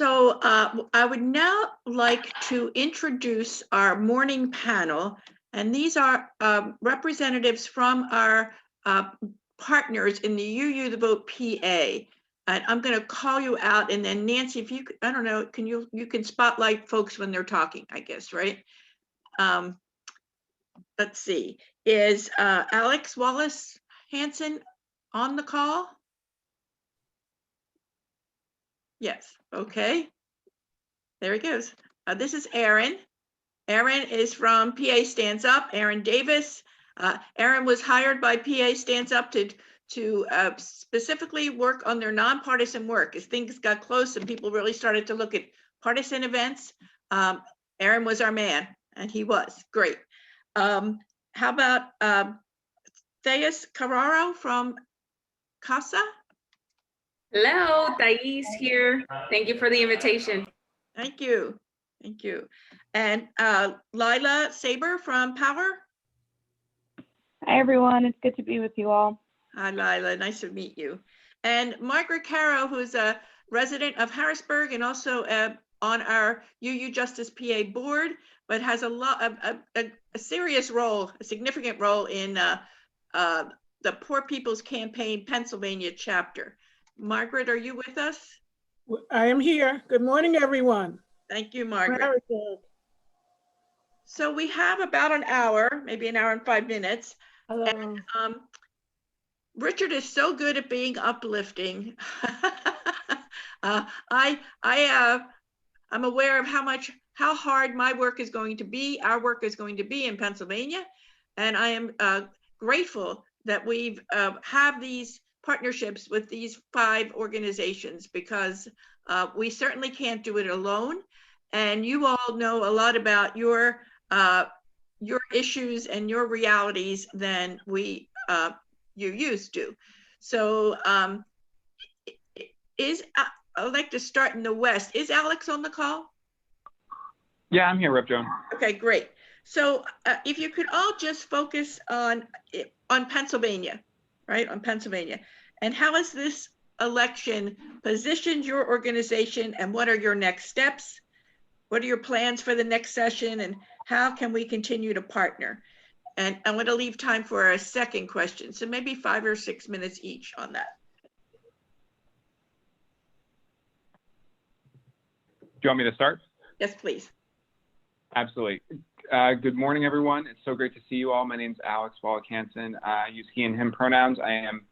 I would now like to introduce our morning panel, and these are representatives from our partners in the UU the Vote PA. And I'm going to call you out, and then Nancy, if you, I don't know, you can spotlight folks when they're talking, I guess, right? Let's see, is Alex Wallace Hanson on the call? Yes, okay. There he goes. This is Aaron. Aaron is from PA Stands Up, Aaron Davis. Aaron was hired by PA Stands Up to specifically work on their nonpartisan work. As things got close and people really started to look at partisan events, Aaron was our man, and he was great. How about Thais Carraro from CASA? Hello, Thais here. Thank you for the invitation. Thank you. Thank you. And Lila Saber from Power. Hi, everyone. It's good to be with you all. Hi, Lila. Nice to meet you. And Margaret Caro, who's a resident of Harrisburg and also on our UUJusticePA board, but has a serious role, a significant role in the Poor People's Campaign Pennsylvania chapter. Margaret, are you with us? I am here. Good morning, everyone. Thank you, Margaret. So we have about an hour, maybe an hour and 5 minutes. And, Richard is so good at being uplifting. I'm aware of how hard my work is going to be, our work is going to be in Pennsylvania. And I am grateful that we've have these partnerships with these 5 organizations, because we certainly can't do it alone. And you all know a lot about your issues and your realities than you used to. So I'd like to start in the West. Is Alex on the call? Yeah, I'm here, Rep. Joan. Okay, great. So if you could all just focus on Pennsylvania, right? On Pennsylvania. And how has this election positioned your organization, and what are your next steps? What are your plans for the next session, and how can we continue to partner? And I want to leave time for a second question. So maybe 5 or 6 minutes each on that. Do you want me to start? Yes, please. Absolutely. Good morning, everyone. It's so great to see you all. My name is Alex Wallace-Hanson. I use he and him pronouns. I am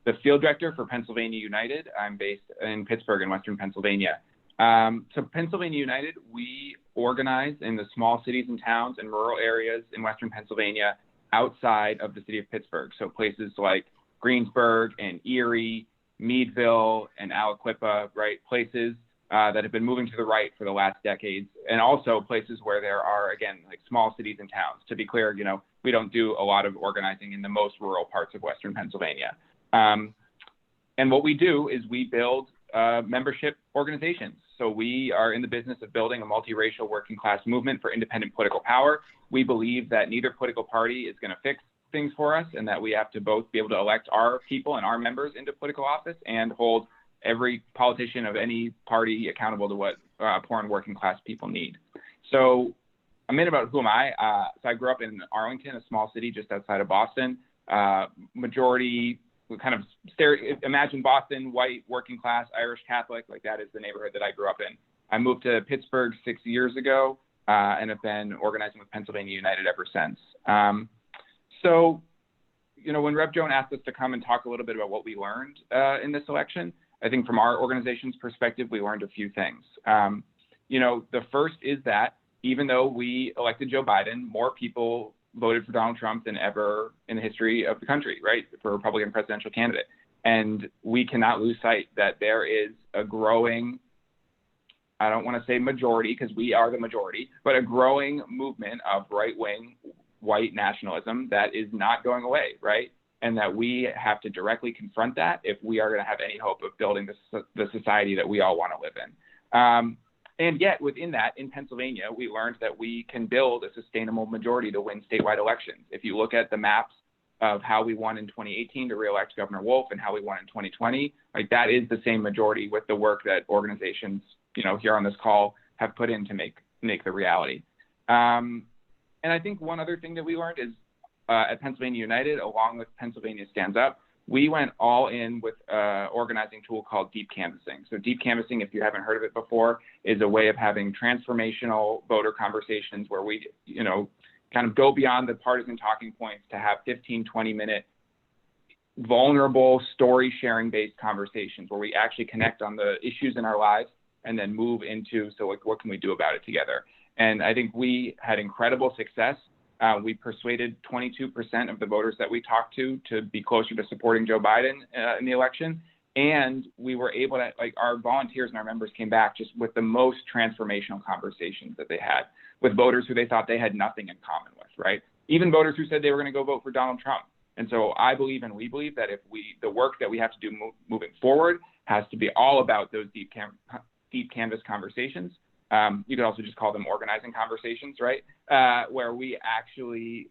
the field director for Pennsylvania United. I'm based in Pittsburgh in Western Pennsylvania. So Pennsylvania United, we organize in the small cities and towns and rural areas in Western Pennsylvania outside of the city of Pittsburgh. So places like Greensburg and Erie, Meadville and Aliquippa, right? Places that have been moving to the right for the last decades, and also places where there are, again, like small cities and towns. To be clear, you know, we don't do a lot of organizing in the most rural parts of Western Pennsylvania. And what we do is we build membership organizations. So we are in the business of building a multiracial working class movement for independent political power. We believe that neither political party is going to fix things for us, and that we have to both be able to elect our people and our members into political office and hold every politician of any party accountable to what poor and working class people need. So a minute about who am I? So I grew up in Arlington, a small city just outside of Boston. Majority, kind of imagine Boston, white, working class, Irish Catholic, like that is the neighborhood that I grew up in. I moved to Pittsburgh 6 years ago and have been organizing with Pennsylvania United ever since. So, you know, when Rep. Joan asked us to come and talk a little bit about what we learned in this election, I think from our organization's perspective, we learned a few things. You know, the first is that even though we elected Joe Biden, more people voted for Donald Trump than ever in the history of the country, right, for a Republican presidential candidate. And we cannot lose sight that there is a growing, I don't want to say majority because we are the majority, but a growing movement of right-wing white nationalism that is not going away, right? And that we have to directly confront that if we are going to have any hope of building the society that we all want to live in. And yet within that, in Pennsylvania, we learned that we can build a sustainable majority to win statewide elections. If you look at the maps of how we won in 2018 to reelect Governor Wolf and how we won in 2020, like that is the same majority with the work that organizations, here on this call have put in to make the reality. And I think one other thing that we learned is at Pennsylvania United, along with Pennsylvania Stands Up, we went all in with an organizing tool called deep canvassing. So deep canvassing, if you haven't heard of it before, is a way of having transformational voter conversations where we, kind of go beyond the partisan talking points to have 15, 20-minute vulnerable story sharing based conversations where we actually connect on the issues in our lives and then move into, so like, what can we do about it together? And I think we had incredible success. We persuaded 22% of the voters that we talked to be closer to supporting Joe Biden in the election. And we were able to, our volunteers and our members came back just with the most transformational conversations that they had with voters who they thought they had nothing in common with, right? Even voters who said they were going to go vote for Donald Trump. And so I believe and we believe that the work that we have to do moving forward has to be all about those deep canvas conversations. You could also just call them organizing conversations, right? Where we actually,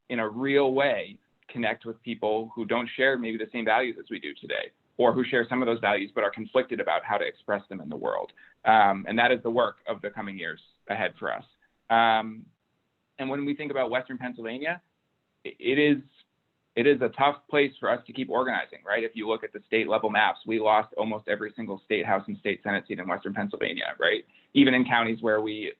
in a real way, connect with people who don't share maybe the same values as we do today, or who share some of those values but are conflicted about how to express them in the world. And that is the work of the coming years ahead for us. And when we think about Western Pennsylvania, it is a tough place for us to keep organizing, right? If you look at the state level maps, we lost almost every single state house and state senate seat in Western Pennsylvania, right? Even in counties where we,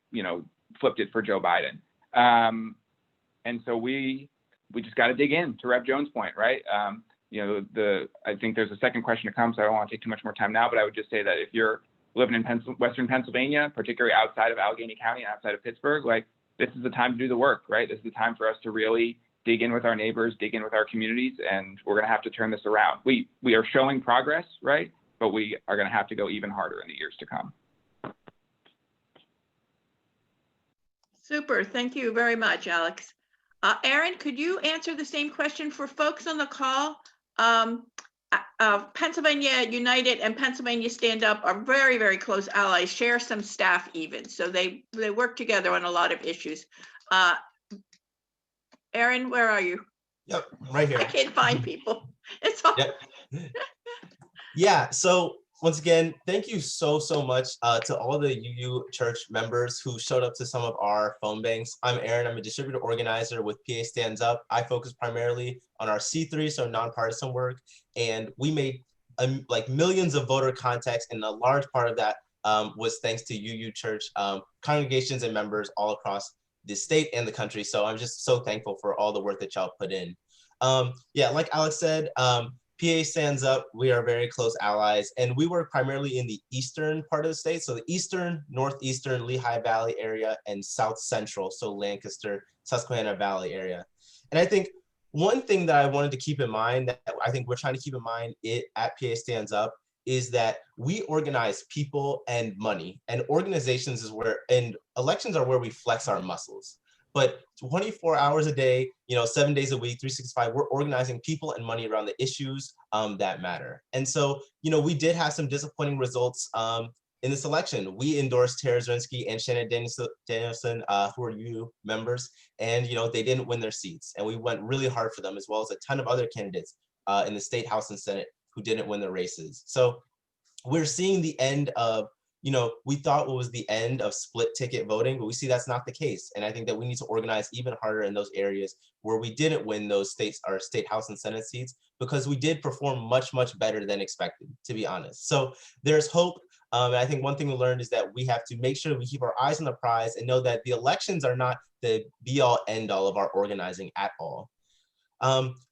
flipped it for Joe Biden. And so we just got to dig in, to Rev Jones' point, right? I think there's a second question to come, so I don't want to take too much more time now, but I would just say that if you're living in Western Pennsylvania, particularly outside of Allegheny County and outside of Pittsburgh, this is the time to do the work, right? This is the time for us to really dig in with our neighbors, dig in with our communities, and we're going to have to turn this around. We are showing progress, right? But we are going to have to go even harder in the years to come. Super. Thank you very much, Alex. Aaron, could you answer the same question for folks on the call? Pennsylvania United and Pennsylvania Stand Up are very, very close allies, share some staff even. So they work together on a lot of issues. Aaron, where are you? Yep, I'm right here. I can't find people. It's all. Yep. Yeah, so once again, thank you so much to all the UU Church members who showed up to some of our phone banks. I'm Aaron. I'm a distributor organizer with PA Stands Up. I focus primarily on our C3, so nonpartisan work, and we made millions of voter contacts, and a large part of that was thanks to UU Church congregations and members all across the state and the country. So I'm just so thankful for all the work that y'all put in. Yeah, like Alex said, PA Stands Up, we are very close allies, and we work primarily in the eastern part of the state. So the eastern, northeastern, Lehigh Valley area, and south central, so Lancaster, Susquehanna Valley area. And I think one thing that I wanted to keep in mind, that I think we're trying to keep in mind at PA Stands Up, is that we organize people and money, and organizations and elections are where we flex our muscles. But 24 hours a day, 7 days a week, 365, we're organizing people and money around the issues that matter. And so, we did have some disappointing results in this election. We endorsed Tara Zrinski and Shannon Danielson, who are UU members, and they didn't win their seats. And we went really hard for them, as well as a ton of other candidates in the state house and Senate who didn't win their races. So we're seeing the end of, we thought it was the end of split ticket voting, but we see that's not the case. And I think that we need to organize even harder in those areas where we didn't win those states, our state house and Senate seats, because we did perform much better than expected, to be honest. So there's hope. And I think one thing we learned is that we have to make sure that we keep our eyes on the prize and know that the elections are not the be all end all of our organizing at all.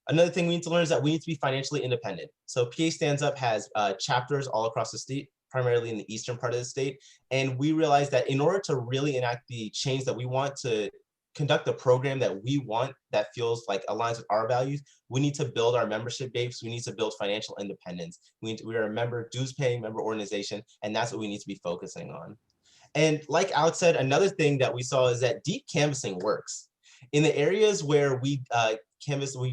Another thing we need to learn is that we need to be financially independent. So PA Stands Up has chapters all across the state, primarily in the eastern part of the state. And we realized that in order to really enact the change that we want, to conduct the program that we want that feels like aligns with our values, we need to build our membership base. We need to build financial independence. We are a dues paying member organization, and that's what we need to be focusing on. And like Alex said, another thing that we saw is that deep canvassing works. In the areas where we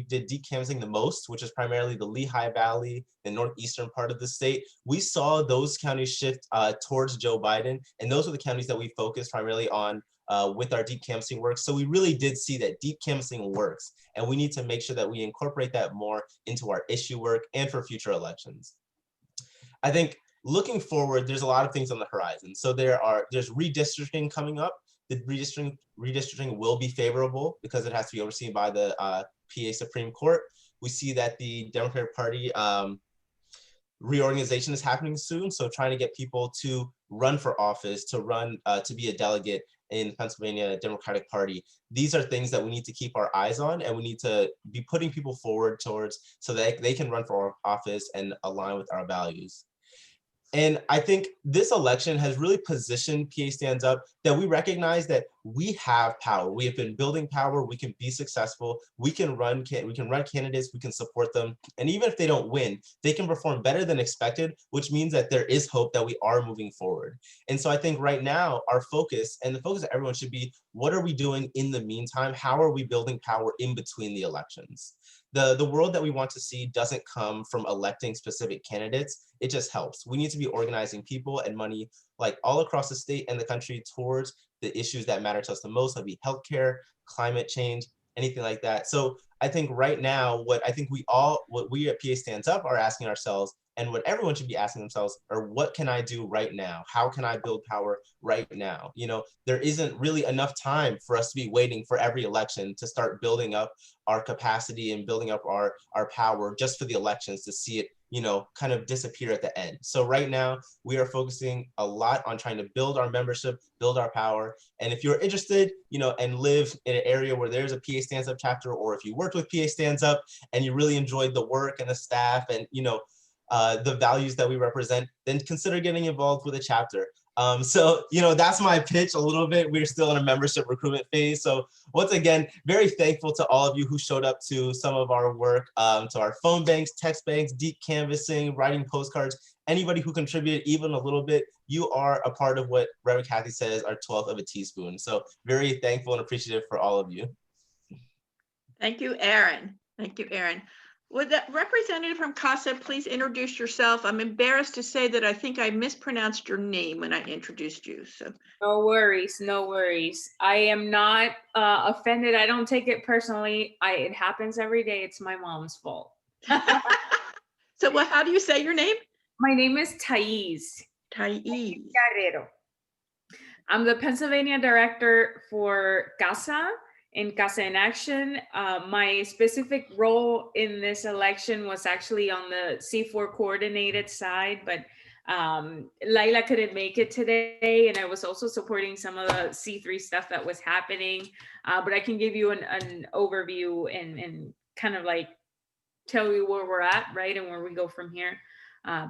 did deep canvassing the most, which is primarily the Lehigh Valley, the northeastern part of the state, we saw those counties shift towards Joe Biden. And those are the counties that we focused primarily on with our deep canvassing work. So we really did see that deep canvassing works. And we need to make sure that we incorporate that more into our issue work and for future elections. I think looking forward, there's a lot of things on the horizon. So there's redistricting coming up. The redistricting will be favorable because it has to be overseen by the PA Supreme Court. We see that the Democratic Party reorganization is happening soon. So trying to get people to run for office, to be a delegate in the Pennsylvania Democratic Party. These are things that we need to keep our eyes on, and we need to be putting people forward towards so that they can run for office and align with our values. And I think this election has really positioned PA Stands Up that we recognize that we have power. We have been building power. We can be successful. We can run candidates. We can support them. And even if they don't win, they can perform better than expected, which means that there is hope that we are moving forward. And so I think right now our focus, and the focus of everyone, should be, what are we doing in the meantime? How are we building power in between the elections? The world that we want to see doesn't come from electing specific candidates. It just helps. We need to be organizing people and money like all across the state and the country towards the issues that matter to us the most. That'd be healthcare, climate change, anything like that. So I think right now, what we at PA Stands Up are asking ourselves, and what everyone should be asking themselves, are what can I do right now? How can I build power right now? You know, there isn't really enough time for us to be waiting for every election to start building up our capacity and building up our power just for the elections to see it, you know, kind of disappear at the end. So right now we are focusing a lot on trying to build our membership, build our power. And if you're interested, you know, and live in an area where there's a PA Stands Up chapter, or if you worked with PA Stands Up and you really enjoyed the work and the staff and, you know, the values that we represent, then consider getting involved with a chapter. So, you know, that's my pitch a little bit. We're still in a membership recruitment phase. So once again, very thankful to all of you who showed up to some of our work, to our phone banks, text banks, deep canvassing, writing postcards, anybody who contributed even a little bit. You are a part of what Reverend Kathy says, our 12th of a teaspoon. So very thankful and appreciative for all of you. Thank you, Aaron. Thank you, Aaron. Would the representative from CASA please introduce yourself? I'm embarrassed to say that I think I mispronounced your name when I introduced you. So No worries, no worries. I am not offended. I don't take it personally. It happens every day. It's my mom's fault. so well, how do you say your name? My name is Thais. Thais. Carrero. I'm the Pennsylvania director for CASA and CASA in Action. My specific role in this election was actually on the C4 coordinated side, but Laila couldn't make it today, and I was also supporting some of the C3 stuff that was happening. But I can give you an overview and kind of like tell you where we're at, right, and where we go from here.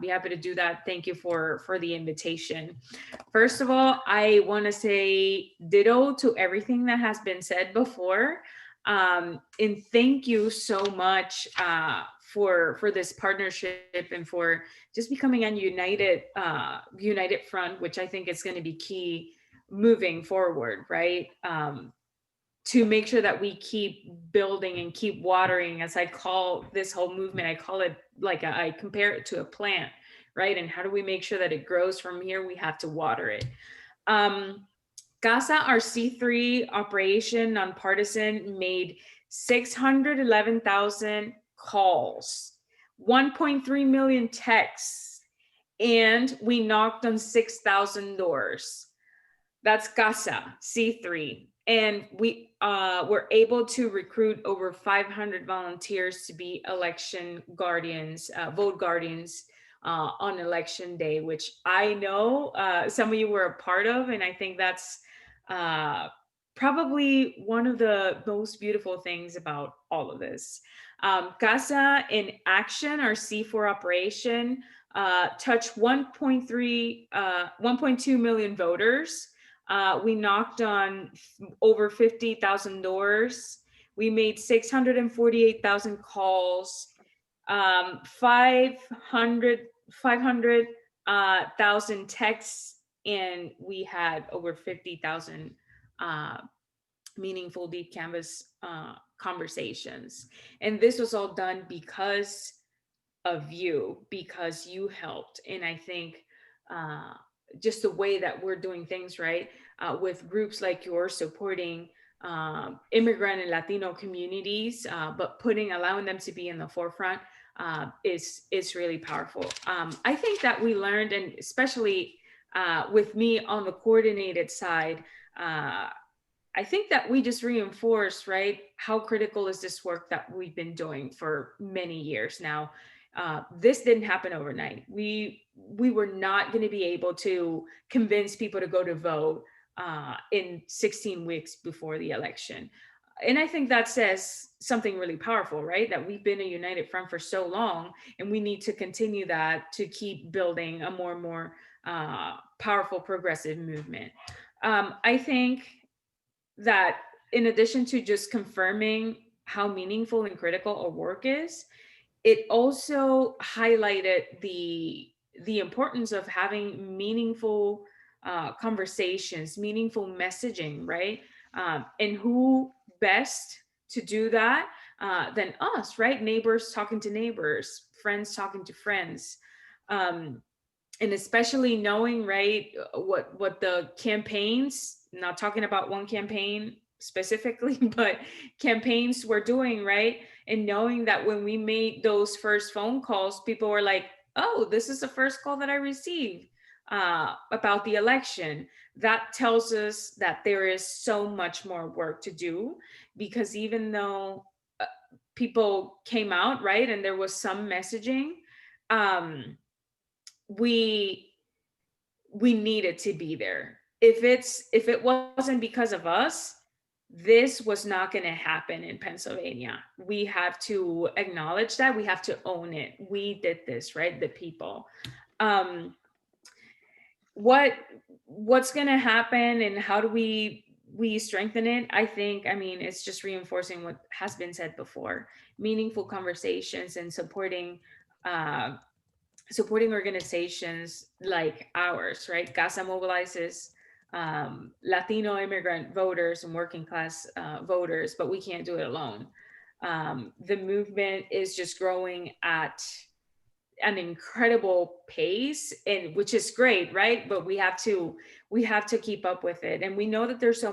Be happy to do that. Thank you for the invitation. First of all, I want to say ditto to everything that has been said before. And thank you so much for this partnership and for just becoming a united front, which I think is going to be key moving forward, right? To make sure that we keep building and keep watering, as I call this whole movement, I call it like I compare it to a plant, right? And how do we make sure that it grows from here? We have to water it. CASA, our C3 operation, nonpartisan, made 611,000 calls, 1.3 million texts, and we knocked on 6,000 doors. That's CASA, C3. And we were able to recruit over 500 volunteers to be election guardians, vote guardians on election day, which I know some of you were a part of. And I think that's probably one of the most beautiful things about all of this. CASA in Action, our C4 operation, touched 1.2 million voters. We knocked on over 50,000 doors. We made 648,000 calls, 500,000 texts, and we had over 50,000 meaningful deep canvas conversations. And this was all done because of you, because you helped. And I think just the way that we're doing things, right, with groups like yours supporting immigrant and Latino communities, but allowing them to be in the forefront, is really powerful. I think that we learned, and especially with me on the coordinated side, I think that we just reinforced, right, how critical is this work that we've been doing for many years now. This didn't happen overnight. We were not going to be able to convince people to go to vote in 16 weeks before the election. And I think that says something really powerful, right? That we've been a united front for so long, and we need to continue that to keep building a more and more powerful progressive movement. I think that in addition to just confirming how meaningful and critical our work is, it also highlighted the importance of having meaningful conversations, meaningful messaging, right? And who best to do that than us, right? Neighbors talking to neighbors, friends talking to friends. And especially knowing, right, what the campaigns, not talking about one campaign specifically, but campaigns were doing, right? And knowing that when we made those first phone calls, people were like, oh, this is the first call that I received about the election. That tells us that there is so much more work to do, because even though people came out, right, and there was some messaging, we needed to be there. If it wasn't because of us, this was not going to happen in Pennsylvania. We have to acknowledge that. We have to own it. We did this, right? The people. What's going to happen and how do we strengthen it? I mean, it's just reinforcing what has been said before: meaningful conversations and supporting organizations like ours, right? CASA mobilizes Latino immigrant voters and working class voters, but we can't do it alone. The movement is just growing at an incredible pace, and which is great, right? But we have to keep up with it. And we know that there's so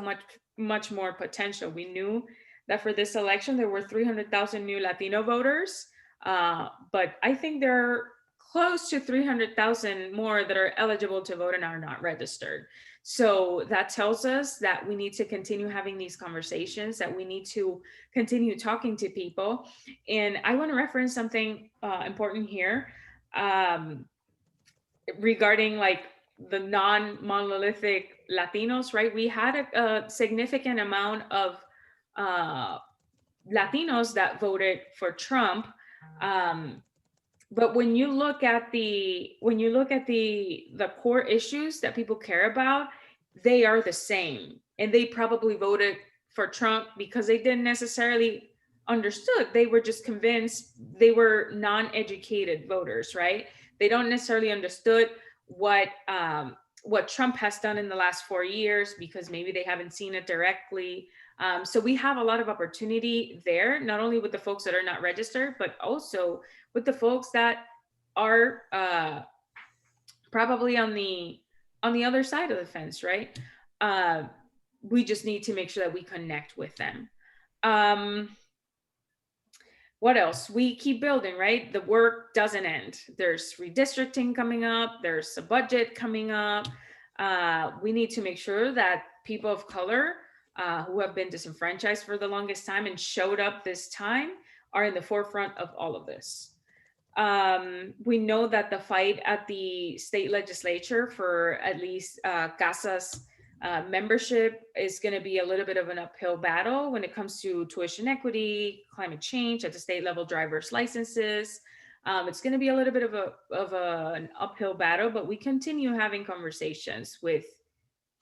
much more potential. We knew that for this election, there were 300,000 new Latino voters, but I think there are close to 300,000 more that are eligible to vote and are not registered. So that tells us that we need to continue having these conversations, that we need to continue talking to people. And I want to reference something important here regarding like the non-monolithic Latinos, right? We had a significant amount of Latinos that voted for Trump. But when you look at the core issues that people care about, they are the same. And they probably voted for Trump because they didn't necessarily understood. They were just convinced. They were non-educated voters, right? They don't necessarily understood what Trump has done in the last 4 years, because maybe they haven't seen it directly. So we have a lot of opportunity there, not only with the folks that are not registered, but also with the folks that are probably on the other side of the fence, right? We just need to make sure that we connect with them. What else? We keep building, right? The work doesn't end. There's redistricting coming up. There's a budget coming up. We need to make sure that people of color who have been disenfranchised for the longest time and showed up this time are in the forefront of all of this. We know that the fight at the state legislature for at least CASA's membership is going to be a little bit of an uphill battle when it comes to tuition equity, climate change at the state level, driver's licenses. It's going to be a little bit of an uphill battle, but we continue having conversations with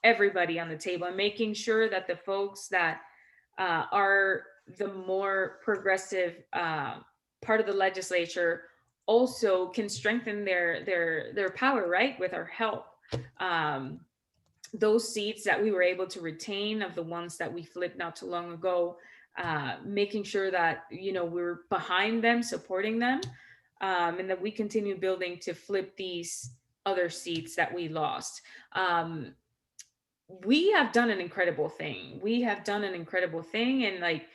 everybody on the table and making sure that the folks that are the more progressive part of the legislature also can strengthen their power, right, with our help. Those seats that we were able to retain, of the ones that we flipped not too long ago, making sure that, you know, we're behind them, supporting them, and that we continue building to flip these other seats that we lost. We have done an incredible thing. And like,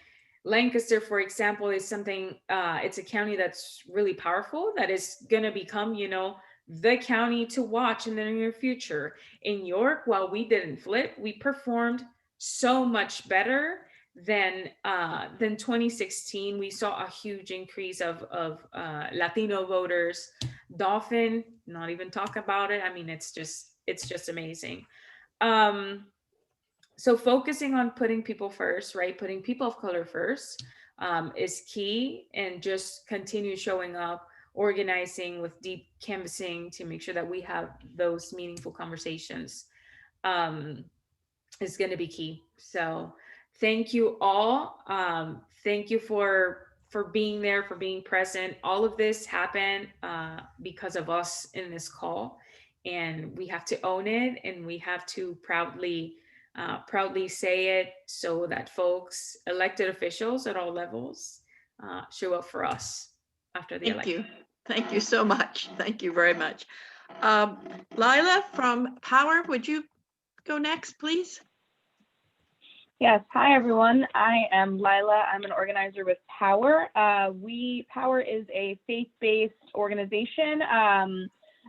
Lancaster, for example, is something, it's a county that's really powerful, that is going to become, you know, the county to watch in the near future. In York, while we didn't flip, we performed so much better than 2016. We saw a huge increase of Latino voters. Dauphin, not even talk about it. I mean, it's just amazing. So focusing on putting people first, right? Putting people of color first is key, and just continue showing up, organizing with deep canvassing to make sure that we have those meaningful conversations is going to be key. So thank you all. Thank you for being there, for being present. All of this happened because of us in this call, and we have to own it, and we have to proudly say it, so that folks, elected officials at all levels, show up for us after the Thank election. you. Thank you so much. Thank you very much. Lila from Power, would you go next, please? Yes, hi everyone. I am Lila. I'm an organizer with Power. Power is a faith-based organization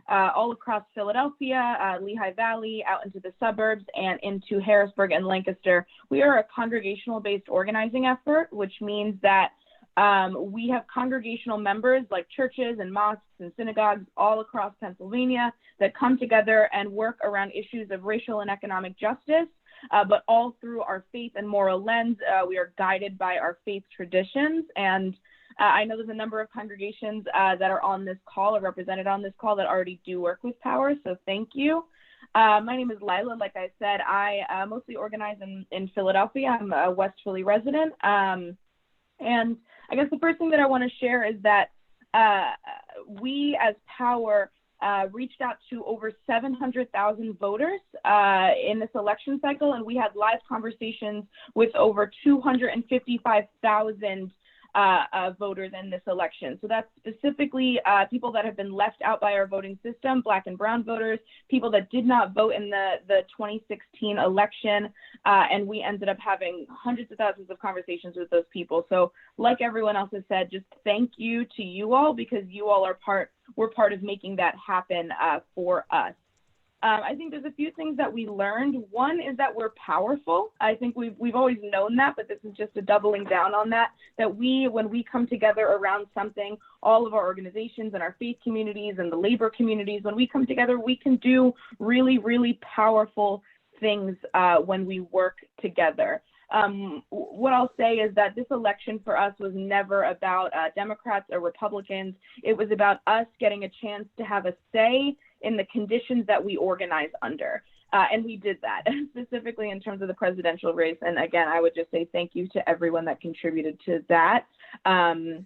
all across Philadelphia, Lehigh Valley, out into the suburbs, and into Harrisburg and Lancaster. We are a congregational-based organizing effort, which means that we have congregational members like churches and mosques and synagogues all across Pennsylvania that come together and work around issues of racial and economic justice, but all through our faith and moral lens. We are guided by our faith traditions. And I know there's a number of congregations that are on this call or represented on this call that already do work with Power, so thank you. My name is Lila. Like I said, I mostly organize in Philadelphia. I'm a West Philly resident. And I guess the first thing that I want to share is that we as Power reached out to over 700,000 voters in this election cycle, and we had live conversations with over 255,000 voters in this election. So that's specifically people that have been left out by our voting system, Black and brown voters, people that did not vote in the 2016 election, and we ended up having hundreds of thousands of conversations with those people. So like everyone else has said, just thank you to you all, because you all are we're part of making that happen for us. I think there's a few things that we learned. One is that we're powerful. I think we've always known that, but this is just a doubling down on that, when we come together around something, all of our organizations and our faith communities and the labor communities, when we come together, we can do really, really powerful things when we work together. What I'll say is that this election for us was never about Democrats or Republicans. It was about us getting a chance to have a say in the conditions that we organize under. And we did that, specifically in terms of the presidential race. And again, I would just say thank you to everyone that contributed to that. I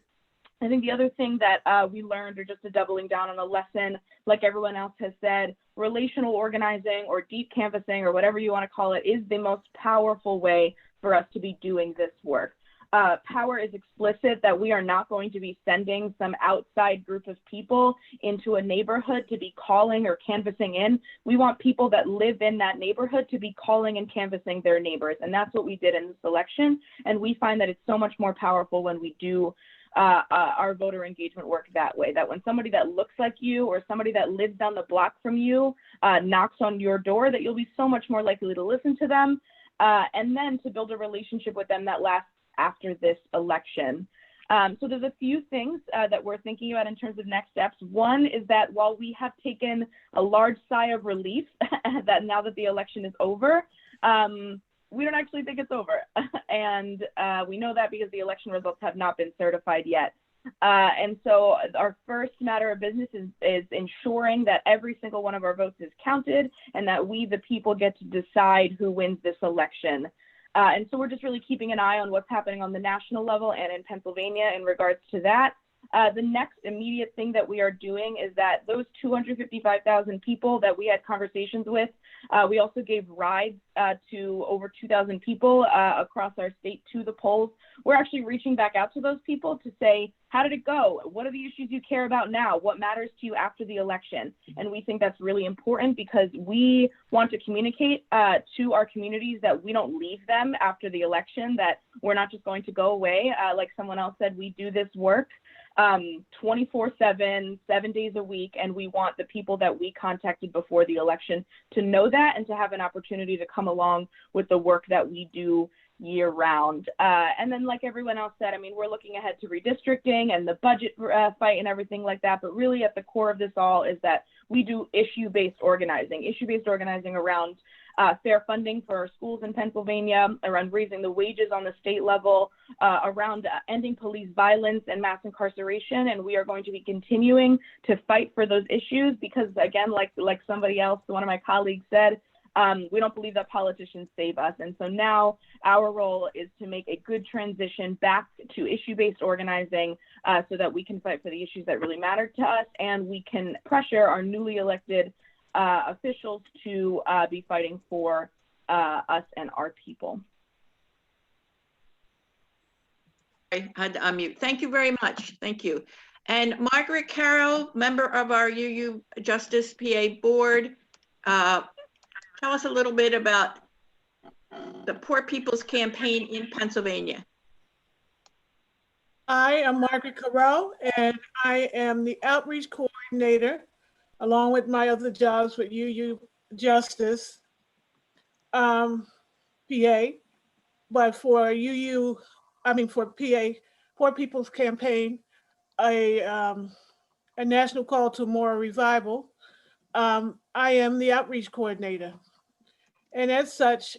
think the other thing that we learned, or just a doubling down on a lesson, like everyone else has said, relational organizing or deep canvassing or whatever you want to call it is the most powerful way for us to be doing this work. Power is explicit that we are not going to be sending some outside group of people into a neighborhood to be calling or canvassing in. We want people that live in that neighborhood to be calling and canvassing their neighbors. And that's what we did in this election. And we find that it's so much more powerful when we do our voter engagement work that way, that when somebody that looks like you or somebody that lives down the block from you knocks on your door, that you'll be so much more likely to listen to them and then to build a relationship with them that lasts after this election. So there's a few things that we're thinking about in terms of next steps. One is that while we have taken a large sigh of relief that now that the election is over, we don't actually think it's over. And we know that because the election results have not been certified yet. And so our first matter of business is ensuring that every single one of our votes is counted and that we, the people, get to decide who wins this election. And so we're just really keeping an eye on what's happening on the national level and in Pennsylvania in regards to that. The next immediate thing that we are doing is that those 255,000 people that we had conversations with, we also gave rides to over 2,000 people across our state to the polls. We're actually reaching back out to those people to say, how did it go? What are the issues you care about now? What matters to you after the election? And we think that's really important because we want to communicate to our communities that we don't leave them after the election, that we're not just going to go away. Like someone else said, we do this work 24/7, 7 days a week, and we want the people that we contacted before the election to know that and to have an opportunity to come along with the work that we do year round. And then like everyone else said, I mean, we're looking ahead to redistricting and the budget fight and everything like that, but really at the core of this all is that we do issue-based organizing around fair funding for our schools in Pennsylvania, around raising the wages on the state level, around ending police violence and mass incarceration. And we are going to be continuing to fight for those issues because, again, like somebody else, one of my colleagues said, we don't believe that politicians save us. And so now our role is to make a good transition back to issue-based organizing so that we can fight for the issues that really matter to us and we can pressure our newly elected officials to be fighting for us and our people. I had to unmute. Thank you very much. Thank you. And Margaret Carroll, member of our UU Justice PA board. Tell us a little bit about the Poor People's Campaign in Pennsylvania. I am Margaret Carroll, and I am the outreach coordinator, along with my other jobs with UU Justice PA. But for for PA, Poor People's Campaign, a national call to more revival, I am the outreach coordinator. And as such,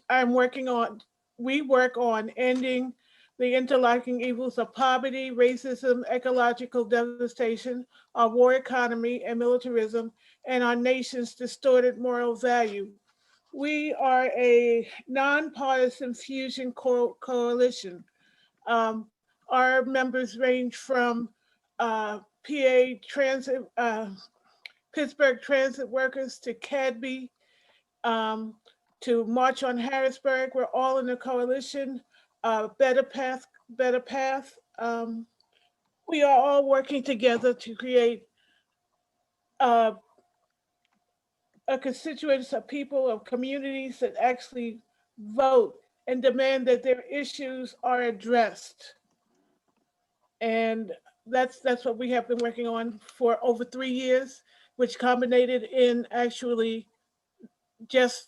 we work on ending the interlocking evils of poverty, racism, ecological devastation, our war economy and militarism, and our nation's distorted moral value. We are a nonpartisan fusion coalition. Our members range from PA transit, Pittsburgh transit workers to CADB, to March on Harrisburg. We're all in the coalition. Better Path. We are all working together to create a constituents of people, of communities that actually vote and demand that their issues are addressed. And that's what we have been working on for over 3 years, which culminated in actually just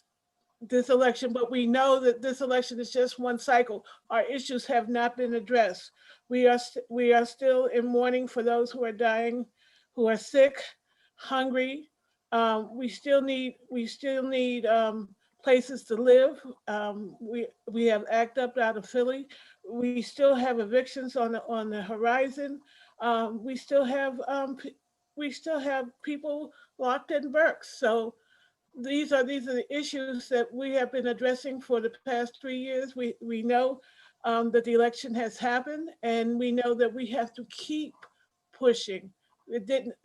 this election, but we know that this election is just one cycle. Our issues have not been addressed. We are still in mourning for those who are dying, who are sick, hungry. We still need places to live. We have ACT UP out of Philly. We still have evictions on the horizon. We still have people locked in Berks. So these are the issues that we have been addressing for the past 3 years. We know that the election has happened, and we know that we have to keep pushing.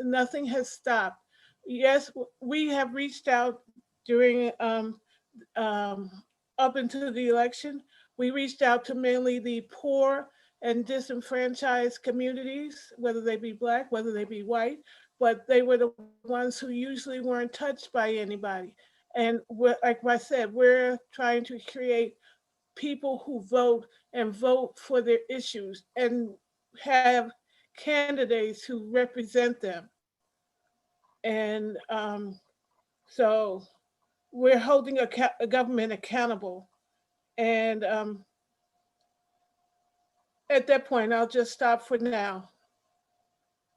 Nothing has stopped. Yes, we have reached out during up until the election. We reached out to mainly the poor and disenfranchised communities, whether they be Black, whether they be white, but they were the ones who usually weren't touched by anybody. And like I said, we're trying to create people who vote and vote for their issues and have candidates who represent them. And so we're holding a government accountable. And at that point, I'll just stop for now.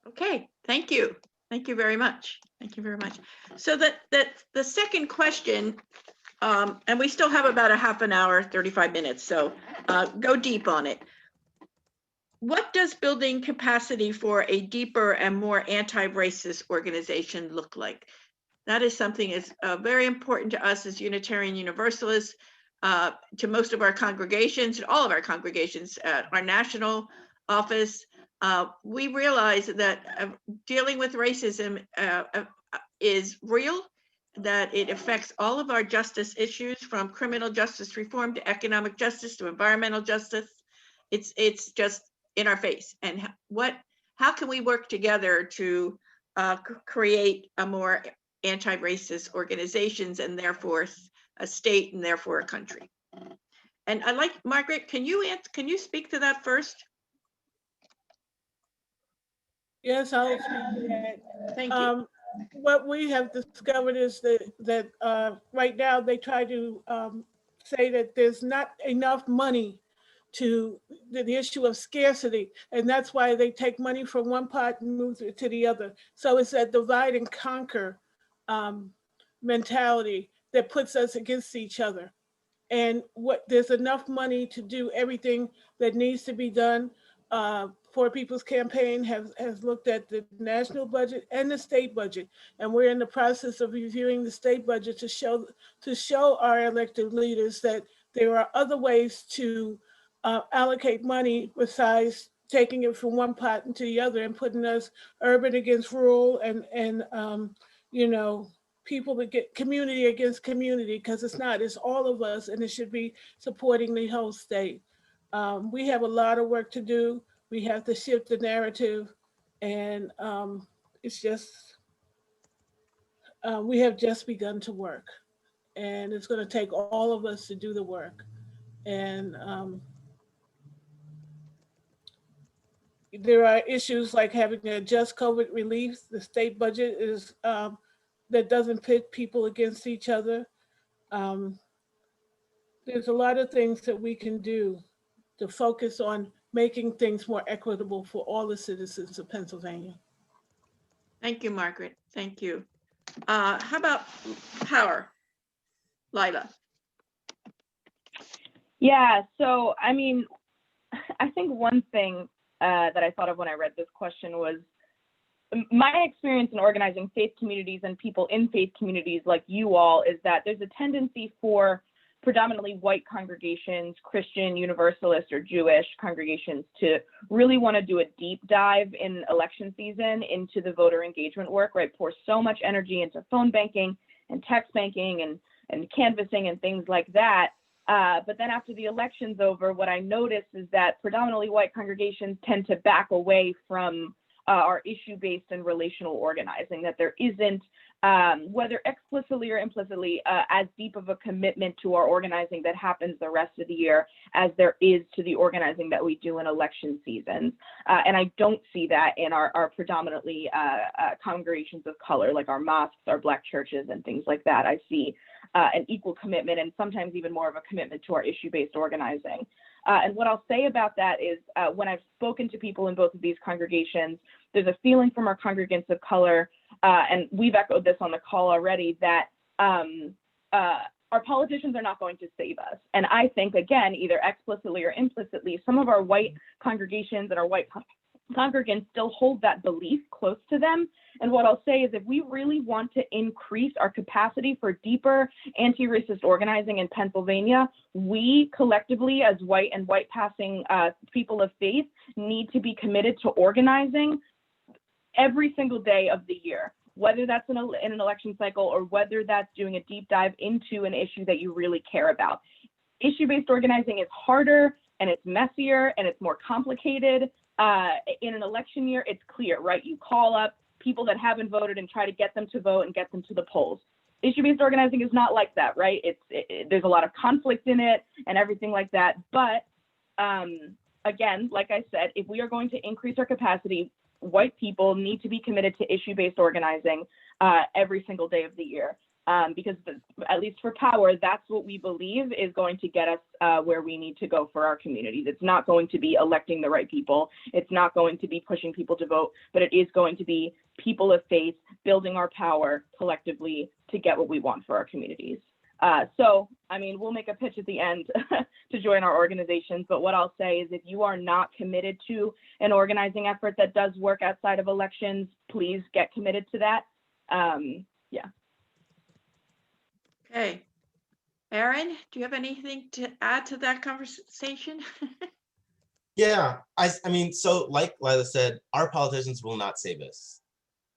Okay, thank you. Thank you very much. Thank you very much. So the second question, and we still have about a half an hour, 35 minutes, so go deep on it. What does building capacity for a deeper and more anti-racist organization look like? That is something that's very important to us as Unitarian Universalists, to most of our congregations, all of our congregations, our national office, we realize that dealing with racism is real, that it affects all of our justice issues, from criminal justice reform to economic justice to environmental justice. It's just in our face. And how can we work together to create a more anti-racist organizations, and therefore a state, and therefore a country? And I'd like, Margaret, can you speak to that first? Yes, I'll speak to that. Thank you. What we have discovered is that right now they try to say that there's not enough money to the issue of scarcity, and that's why they take money from one pot and move it to the other. So it's that divide and conquer mentality that puts us against each other. And there's enough money to do everything that needs to be done. Poor People's Campaign has looked at the national budget and the state budget, and we're in the process of reviewing the state budget to show our elected leaders that there are other ways to allocate money besides taking it from one pot into the other and putting us urban against rural and you know, people that get community against community, because it's all of us, and it should be supporting the whole state. We have a lot of work to do. We have to shift the narrative, and it's just, we have just begun to work, and it's going to take all of us to do the work. And there are issues like having a just COVID relief. The state budget is that doesn't pit people against each other. There's a lot of things that we can do to focus on making things more equitable for all the citizens of Pennsylvania. Thank you, Margaret. Thank you. How about power? Lila. Yeah, so I mean, I think one thing that I thought of when I read this question was my experience in organizing faith communities and people in faith communities like you all is that there's a tendency for predominantly white congregations, Christian, Universalist, or Jewish congregations to really want to do a deep dive in election season into the voter engagement work, right? Pour so much energy into phone banking and text banking and canvassing and things like that. But then after the election's over, what I noticed is that predominantly white congregations tend to back away from our issue-based and relational organizing, that there isn't, whether explicitly or implicitly, as deep of a commitment to our organizing that happens the rest of the year as there is to the organizing that we do in election seasons. And I don't see that in our predominantly congregations of color, like our mosques, our Black churches, and things like that. I see an equal commitment, and sometimes even more of a commitment to our issue-based organizing. And what I'll say about that is when I've spoken to people in both of these congregations, there's a feeling from our congregants of color, and we've echoed this on the call already, that our politicians are not going to save us. And I think, again, either explicitly or implicitly, some of our white congregations and our white congregants still hold that belief close to them. And what I'll say is, if we really want to increase our capacity for deeper anti-racist organizing in Pennsylvania, we collectively, as white and white passing people of faith, need to be committed to organizing every single day of the year, whether that's in an election cycle or whether that's doing a deep dive into an issue that you really care about. Issue-based organizing is harder, and it's messier, and it's more complicated. In an election year, it's clear, right? You call up people that haven't voted and try to get them to vote and get them to the polls. Issue-based organizing is not like that, right? There's a lot of conflict in it and everything like that. But again, like I said, if we are going to increase our capacity, white people need to be committed to issue-based organizing every single day of the year. Because at least for power, that's what we believe is going to get us where we need to go for our communities. It's not going to be electing the right people. It's not going to be pushing people to vote, but it is going to be people of faith building our power collectively to get what we want for our communities. So, I mean, we'll make a pitch at the end to join our organizations, but what I'll say is, if you are not committed to an organizing effort that does work outside of elections, please get committed to that. Yeah. Okay. Aaron, do you have anything to add to that conversation? Yeah, I mean, so like Lila said, our politicians will not save us.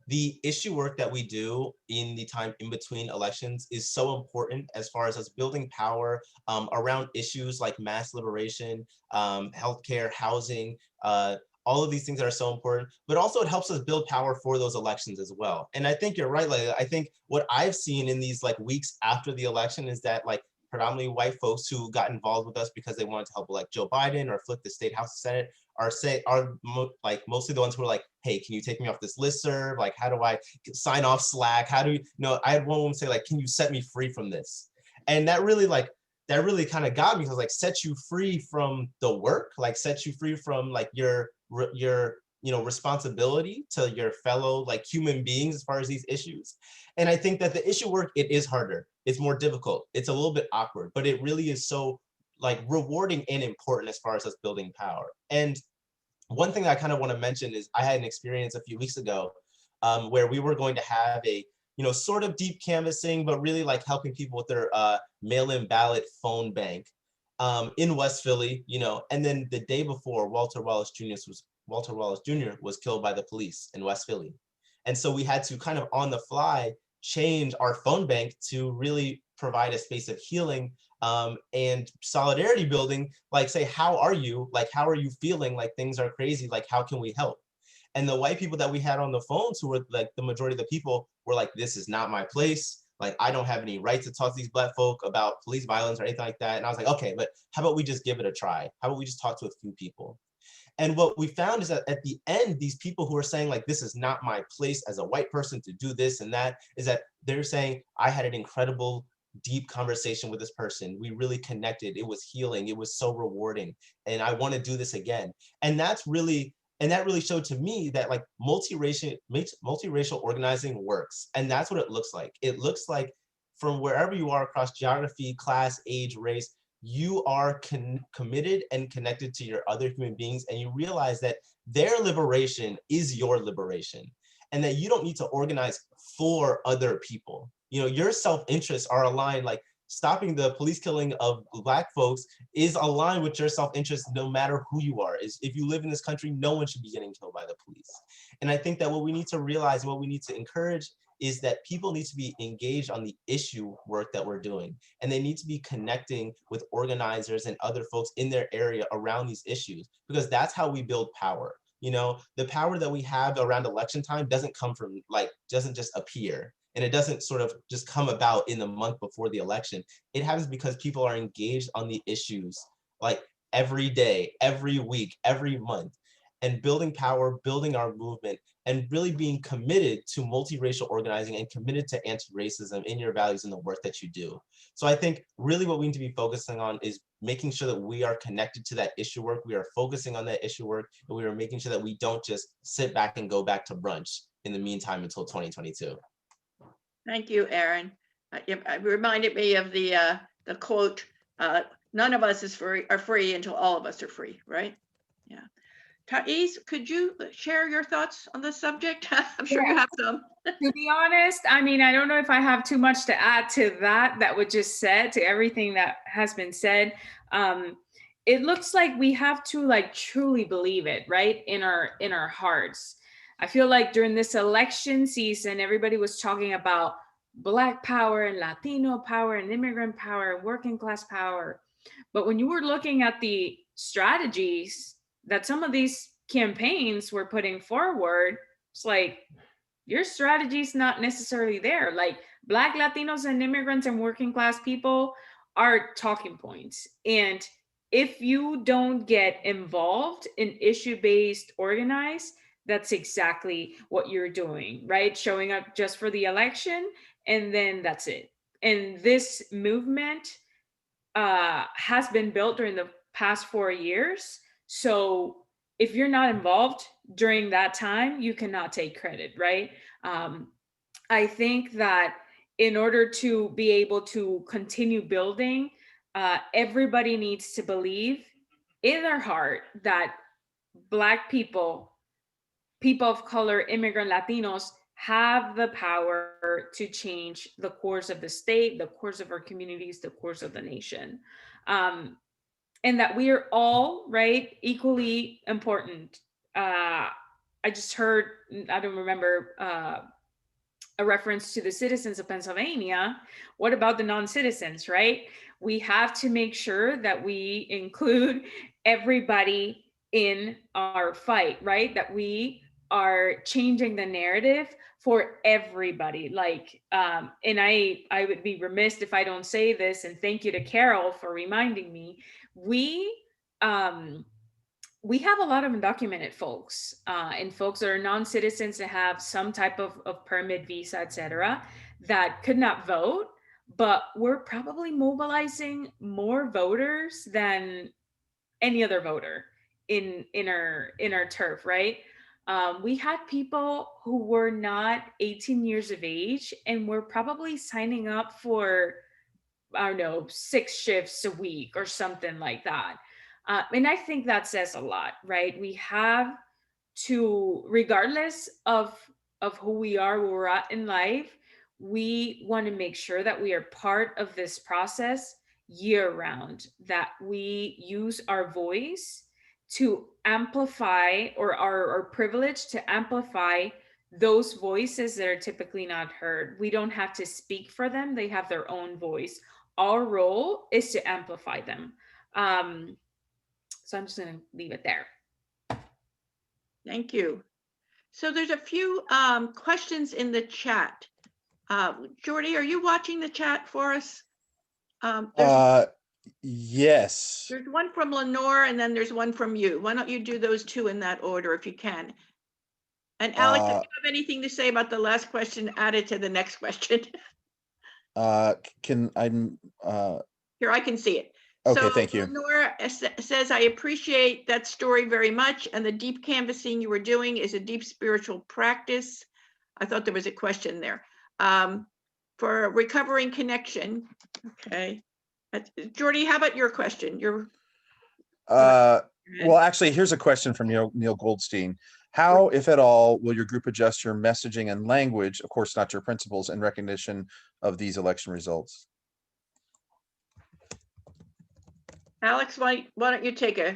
The issue work that we do in the time in between elections is so important as far as us building power around issues like mass liberation, healthcare, housing, all of these things that are so important, but also it helps us build power for those elections as well. And I think you're right, Layla. I think what I've seen in these like weeks after the election is that like predominantly white folks who got involved with us because they wanted to help elect Joe Biden or flip the state House and Senate like mostly the ones who are like, hey, can you take me off this listserv? Like, how do I sign off Slack? How do you know? I had one woman say like, can you set me free from this? And that really kind of got me, because like set you free from the work, like set you free from like your responsibility to your fellow like human beings as far as these issues. And I think that the issue work, it is harder, it's more difficult, it's a little bit awkward, but it really is so like rewarding and important as far as us building power. And one thing I kind of want to mention is I had an experience a few weeks ago where we were going to have a sort of deep canvassing, but really like helping people with their mail-in ballot phone bank in West Philly, and then the day before, Walter Wallace Jr. was killed by the police in West Philly. And so we had to kind of on the fly change our phone bank to really provide a space of healing and solidarity building, like say, how are you? Like, how are you feeling? Like things are crazy, like how can we help? And the white people that we had on the phones, who were like the majority of the people, were like, this is not my place. Like, I don't have any right to talk to these Black folk about police violence or anything like that. And I was like, okay, but how about we just give it a try? How about we just talk to a few people? And what we found is that at the end, these people who are saying like, this is not my place as a white person to do this and that, is that they're saying, I had an incredible deep conversation with this person. We really connected. It was healing. It was so rewarding. And I want to do this again. And that really showed to me that like multiracial organizing works. And that's what it looks like. It looks like from wherever you are across geography, class, age, race, you are committed and connected to your other human beings, and you realize that their liberation is your liberation, and that you don't need to organize for other people. Your self-interests are aligned, like stopping the police killing of Black folks is aligned with your self-interest no matter who you are. If you live in this country, no one should be getting killed by the police. And I think that what we need to realize and what we need to encourage is that people need to be engaged on the issue work that we're doing. And they need to be connecting with organizers and other folks in their area around these issues, because that's how we build power. The power that we have around election time doesn't just appear. And it doesn't sort of just come about in the month before the election. It happens because people are engaged on the issues like every day, every week, every month, and building power, building our movement, and really being committed to multiracial organizing and committed to anti-racism in your values and the work that you do. So I think really what we need to be focusing on is making sure that we are connected to that issue work, we are focusing on that issue work, and we are making sure that we don't just sit back and go back to brunch in the meantime until 2022. Thank you, Aaron. It reminded me of the quote, none of us are free until all of us are free, right? Yeah. Thais, could you share your thoughts on this subject? I'm sure you have some. To be honest, I mean, I don't know if I have too much to add to that was just said, to everything that has been said. It looks like we have to like truly believe it, right? In our hearts. I feel like during this election season, everybody was talking about Black power and Latino power and immigrant power and working class power. But when you were looking at the strategies that some of these campaigns were putting forward, it's like, your strategy's not necessarily there. Like Black, Latinos, and immigrants and working class people are talking points. And if you don't get involved in issue-based organize, that's exactly what you're doing, right? Showing up just for the election, and then that's it. And this movement has been built during the past 4 years. So if you're not involved during that time, you cannot take credit, right? I think that in order to be able to continue building, everybody needs to believe in their heart that Black people of color, immigrant Latinos have the power to change the course of the state, the course of our communities, the course of the nation. and that we are all, right, equally important. I just heard, I don't remember, a reference to the citizens of Pennsylvania. What about the non-citizens, right? We have to make sure that we include everybody in our fight, right? That we are changing the narrative for everybody. Like, and I would be remiss if I don't say this, and thank you to Carol for reminding me. We have a lot of undocumented folks, and folks that are non-citizens that have some type of permit, visa, etc., that could not vote, but we're probably mobilizing more voters than any other voter in our turf, right? We had people who were not 18 years of age and were probably signing up for, I don't know, 6 shifts a week or something like that. And I think that says a lot, right? We have to, regardless of who we are, where we're at in life, we want to make sure that we are part of this process year round, that we use our voice to amplify, or our privilege to amplify those voices that are typically not heard. We don't have to speak for them, they have their own voice. Our role is to amplify them. So I'm just going to leave it there. Thank you. So there's a few questions in the chat. Jordy, are you watching the chat for us? Yes. There's one from Lenore, and then there's one from you. Why don't you do those two in that order if you can? And Alex, if you have anything to say about the last question, add it to the next question. Can I? Here, I can see it. Okay, so, thank you. Lenore says, I appreciate that story very much, and the deep canvassing you were doing is a deep spiritual practice. I thought there was a question there. For recovering connection. Okay. Jordy, how about your question? Well, actually, here's a question from Neil Goldstein. How, if at all, will your group adjust your messaging and language, of course, not your principles, in recognition of these election results? Alex, why don't you take a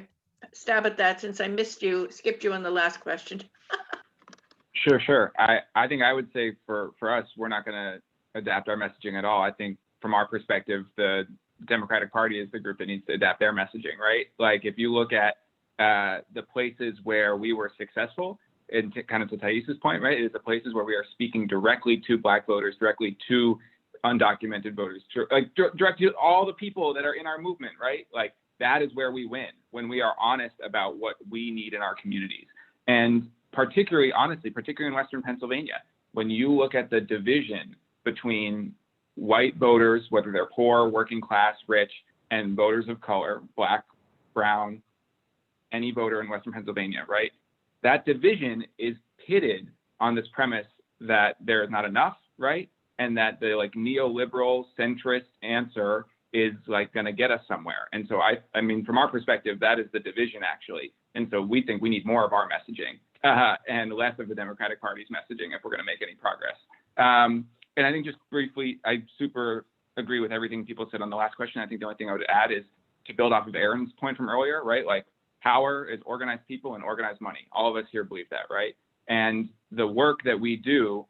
stab at that, since I skipped you on the last question. Sure. I think I would say for us, we're not going to adapt our messaging at all. I think from our perspective, the Democratic Party is the group that needs to adapt their messaging, right? Like, if you look at the places where we were successful, and kind of to Thais's point, right, is the places where we are speaking directly to Black voters, directly to undocumented voters, directly to all the people that are in our movement, right? Like, that is where we win, when we are honest about what we need in our communities. And particularly in Western Pennsylvania, when you look at the division between white voters, whether they're poor, working class, rich, and voters of color, Black, brown, any voter in Western Pennsylvania, right? That division is pitted on this premise that there is not enough, right? And that the neoliberal centrist answer is going to get us somewhere. And so I mean, from our perspective, that is the division, actually. And so we think we need more of our messaging and less of the Democratic Party's messaging if we're going to make any progress. And I think, just briefly, I super agree with everything people said on the last question. I think the only thing I would add is to build off of Aaron's point from earlier, right? Like, power is organized people and organized money. All of us here believe that, right? And the work that we do,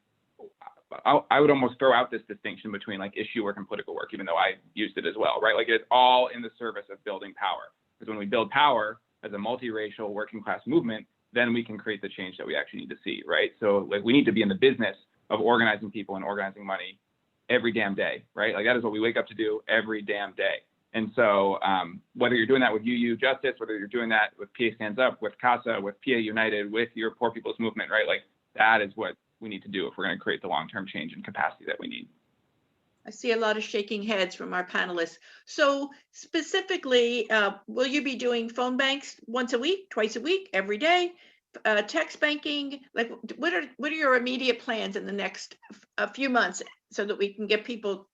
I would almost throw out this distinction between issue work and political work, even though I used it as well, right? Like, it's all in the service of building power. Because when we build power as a multiracial working class movement, then we can create the change that we actually need to see, right? So we need to be in the business of organizing people and organizing money every damn day, right? Like, that is what we wake up to do every damn day. And so whether you're doing that with UU Justice, whether you're doing that with PA Stands Up, with CASA, with PA United, with your Poor People's Movement, right? Like, that is what we need to do if we're going to create the long-term change and capacity that we need. I see a lot of shaking heads from our panelists. So specifically, will you be doing phone banks once a week, twice a week, every day? Text banking? Like, what are your immediate plans in the next few months so that we can get people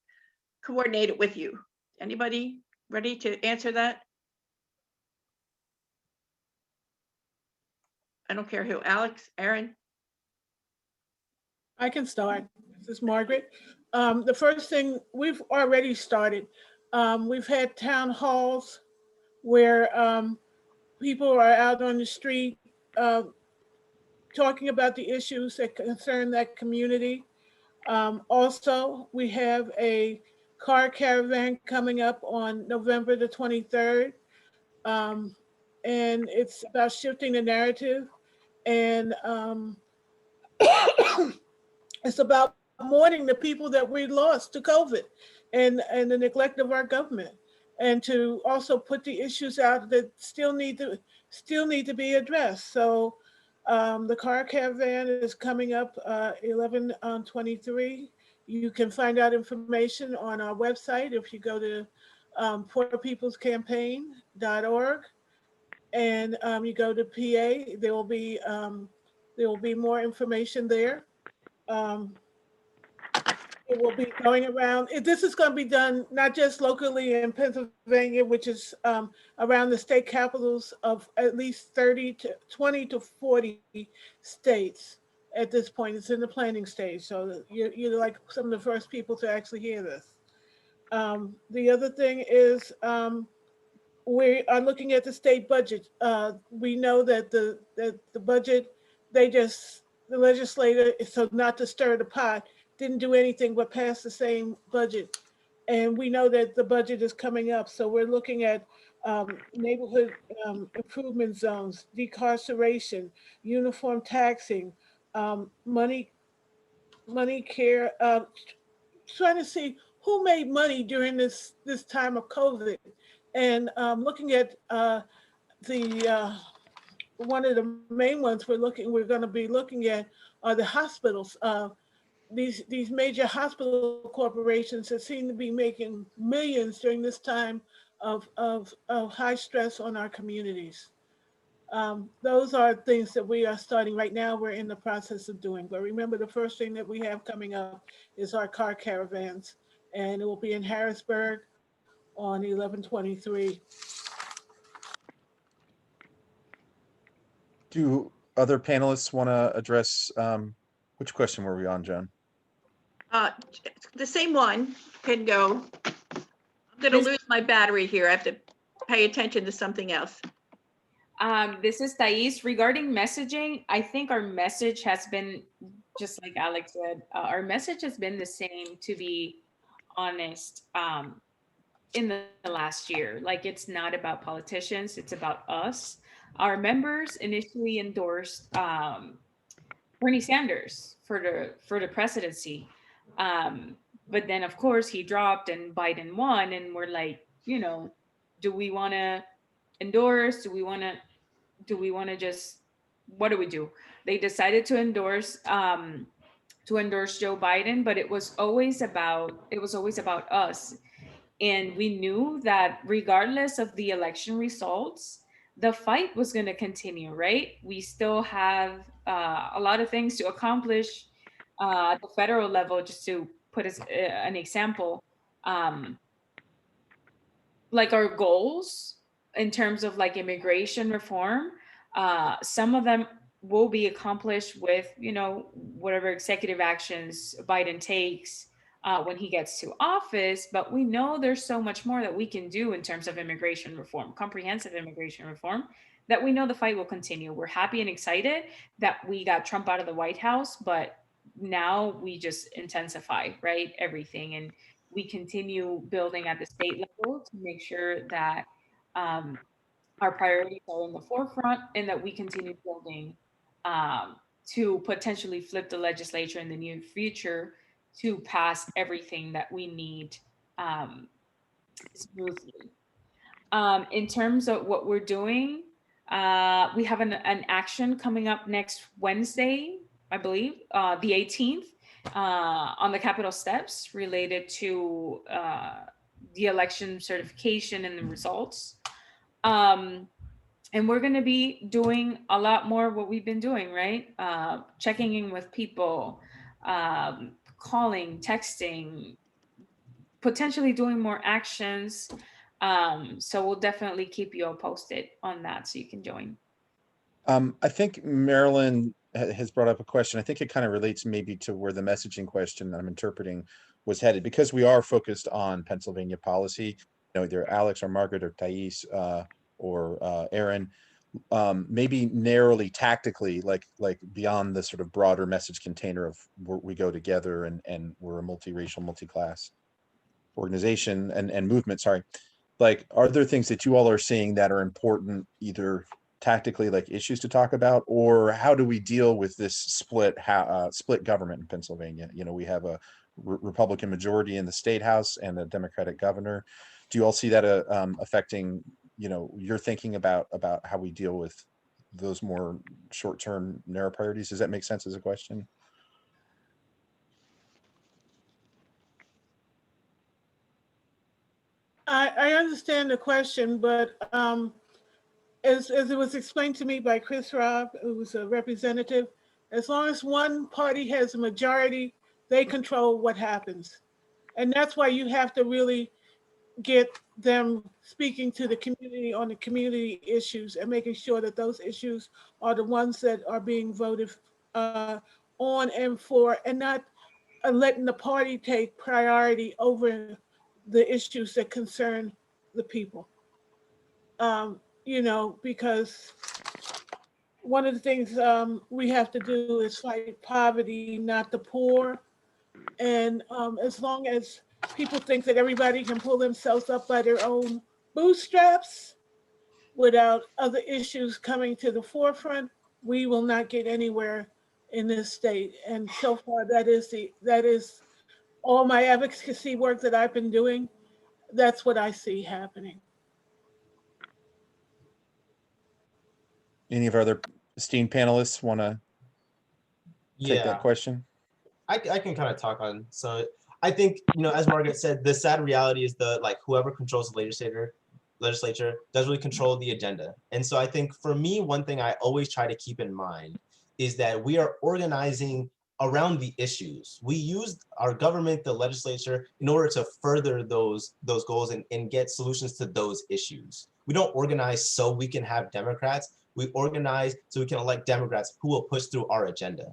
coordinated with you? Anybody ready to answer that? I don't care who. Alex, Aaron? I can start. This is Margaret. The first thing, we've already started. We've had town halls where people are out on the street talking about the issues that concern that community. Also, we have a car caravan coming up on November the 23rd. Um, and it's about shifting the narrative. And it's about mourning the people that we lost to COVID and the neglect of our government. And to also put the issues out that still need to be addressed. So the car caravan is coming up 11/23. You can find out information on our website if you go to poorpeoplescampaign.org and you go to PA. There will be more information there. It will be going around. This is going to be done not just locally in Pennsylvania, which is around the state capitals of at least 20 to 40 states at this point. It's in the planning stage. So you're like some of the first people to actually hear this. The other thing is we are looking at the state budget. We know that the budget, the legislator, so not to stir the pot, didn't do anything but pass the same budget. And we know that the budget is coming up. So we're looking at neighborhood improvement zones, decarceration, uniform taxing, money care, trying to see who made money during this time of COVID. And looking at one of the main ones we're going to be looking at are the hospitals. These major hospital corporations that seem to be making millions during this time of high stress on our communities. Those are things that we are starting right now. We're in the process of doing. But remember, the first thing that we have coming up is our car caravans, and it will be in Harrisburg on 11/23. Do other panelists want to address, which question were we on, Joan? The same one can go. I'm going to lose my battery here. I have to pay attention to something else. This is Thais. Regarding messaging, I think our message has been, just like Alex said, our message has been the same, to be honest, in the last year. Like, it's not about politicians, it's about us. Our members initially endorsed Bernie Sanders for the presidency. But then, of course, he dropped and Biden won. And we're like, do we want to endorse? Do we want to just, what do we do? They decided to endorse Joe Biden, but it was always about us. And we knew that regardless of the election results, the fight was going to continue, right? We still have a lot of things to accomplish at the federal level. Just to put an example, like our goals in terms of like immigration reform, some of them will be accomplished with, whatever executive actions Biden takes when he gets to office. But we know there's so much more that we can do in terms of immigration reform, comprehensive immigration reform, that we know the fight will continue. We're happy and excited that we got Trump out of the White House, but now we just intensify, right, everything. And we continue building at the state level to make sure that our priorities are in the forefront, and that we continue building to potentially flip the legislature in the near future to pass everything that we need smoothly. In terms of what we're doing, we have an action coming up next Wednesday, I believe, the 18th, on the Capitol steps, related to the election certification and the results. And we're going to be doing a lot more of what we've been doing, right? Checking in with people, calling, texting, potentially doing more actions. So we'll definitely keep you all posted on that, so you can join. I think Marilyn has brought up a question. I think it kind of relates maybe to where the messaging question I'm interpreting was headed, because we are focused on Pennsylvania policy. know, either Alex or Margaret or Thais or Aaron, maybe narrowly tactically, like beyond the sort of broader message container of we go together and we're a multiracial, multi-class organization and movement, sorry. Like, are there things that you all are seeing that are important, either tactically, like issues to talk about, or how do we deal with this split government in Pennsylvania? You know, we have a Republican majority in the state house and a Democratic governor. Do you all see that affecting, you know, your thinking about how we deal with those more short-term narrow priorities? Does that make sense as a question? I understand the question, but as it was explained to me by Chris Robb, who was a representative, as long as one party has a majority, they control what happens. And that's why you have to really get them speaking to the community on the community issues and making sure that those issues are the ones that are being voted on and for, and not letting the party take priority over the issues that concern the people. You know, because one of the things we have to do is fight poverty, not the poor. And as long as people think that everybody can pull themselves up by their own bootstraps without other issues coming to the forefront, we will not get anywhere in this state. And so far, that is all my advocacy work that I've been doing. That's what I see happening. Any of our other esteemed panelists want to take that Yeah, question? I can kind of talk on. So I think, you know, as Margaret said, the sad reality is whoever controls the legislature does really control the agenda. And so I think for me, one thing I always try to keep in mind is that we are organizing around the issues. We use our government, the legislature, in order to further those goals and get solutions to those issues. We don't organize so we can have Democrats. We organize so we can elect Democrats who will push through our agenda.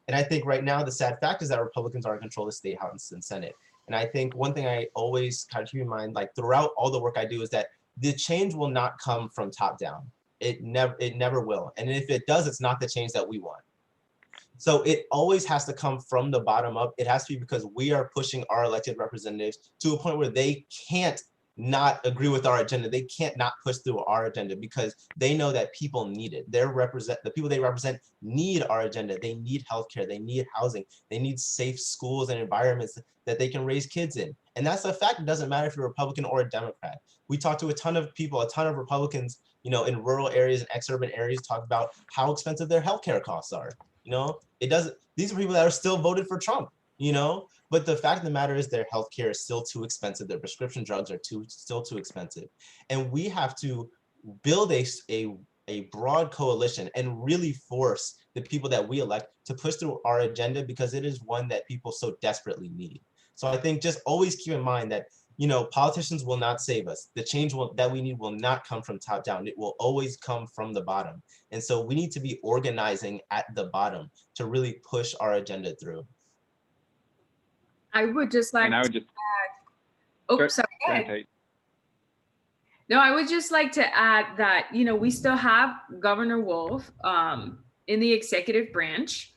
And I think right now the sad fact is that Republicans are in control of the state house and Senate. And I think one thing I always kind of keep in mind, like throughout all the work I do, is that the change will not come from top down. It never will. And if it does, it's not the change that we want. So it always has to come from the bottom up. It has to be because we are pushing our elected representatives to a point where they can't not agree with our agenda. They can't not push through our agenda because they know that people need it. The people they represent need our agenda. They need healthcare. They need housing. They need safe schools and environments that they can raise kids in. And that's a fact. It doesn't matter if you're a Republican or a Democrat. We talked to a ton of people, a ton of Republicans, you know, in rural areas and exurban areas, talk about how expensive their healthcare costs are. You know, it doesn't. These are people that are still voted for Trump. You know, but the fact of the matter is their healthcare is still too expensive. Their prescription drugs are still too expensive. And we have to build a broad coalition and really force the people that we elect to push through our agenda because it is one that people so desperately need. So I think just always keep in mind that, you know, politicians will not save us. The change that we need will not come from top down. It will always come from the bottom. And so we need to be organizing at the bottom to really push our agenda through. I would just like And I would just, sorry. Go ahead. Tate. No, I would just like to add that, you know, we still have Governor Wolf in the executive branch,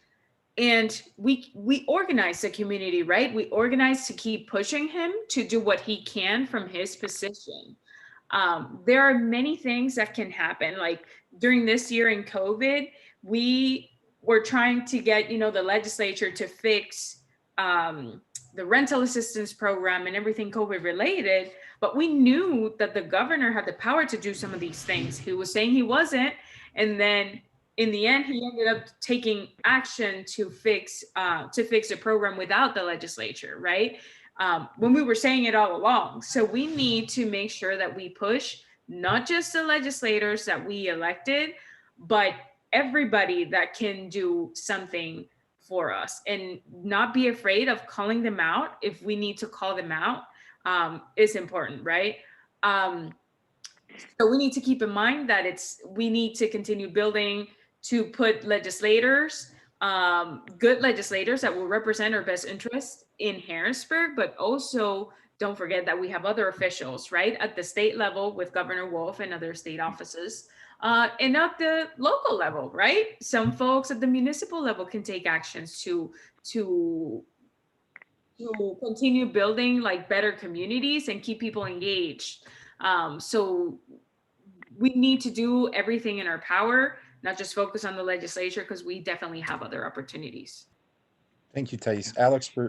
and we organize the community, right? We organize to keep pushing him to do what he can from his position. There are many things that can happen. Like during this year in COVID, we were trying to get, you know, the legislature to fix the rental assistance program and everything COVID related, but we knew that the governor had the power to do some of these things. He was saying he wasn't, and then in the end, he ended up taking action to fix the program without the legislature, right? When we were saying it all along. So we need to make sure that we push not just the legislators that we elected, but everybody that can do something for us, and not be afraid of calling them out if we need to call them out is important, right? So we need to keep in mind that we need to continue building to put legislators, good legislators that will represent our best interests in Harrisburg, but also don't forget that we have other officials, right, at the state level with Governor Wolf and other state offices, and at the local level, right? Some folks at the municipal level can take actions to continue building like better communities and keep people engaged. So we need to do everything in our power, not just focus on the legislature, because we definitely have other opportunities. Thank you, Thais. Alex, were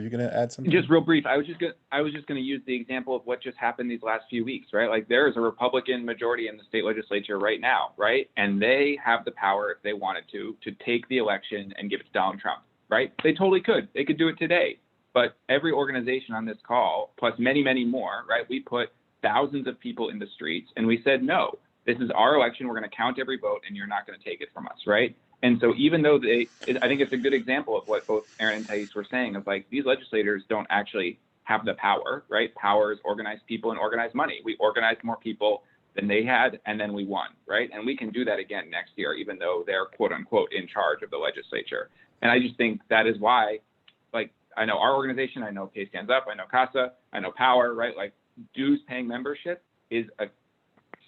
you going to add something? Just real brief. I was just going to use the example of what just happened these last few weeks, right? Like there is a Republican majority in the state legislature right now, right? And they have the power, if they wanted to take the election and give it to Donald Trump, right? They totally could. They could do it today. But every organization on this call, plus many, many more, right? We put thousands of people in the streets and we said, no, this is our election. We're going to count every vote and you're not going to take it from us, right? And so even though I think it's a good example of what both Aaron and Thais were saying of like, these legislators don't actually have the power, right? Power is organized people and organized money. We organized more people than they had, and then we won, right? And we can do that again next year, even though they're quote unquote in charge of the legislature. And I just think that is why, like, I know our organization, I know Pay Stands Up, I know CASA, I know Power, right? Like dues paying membership is a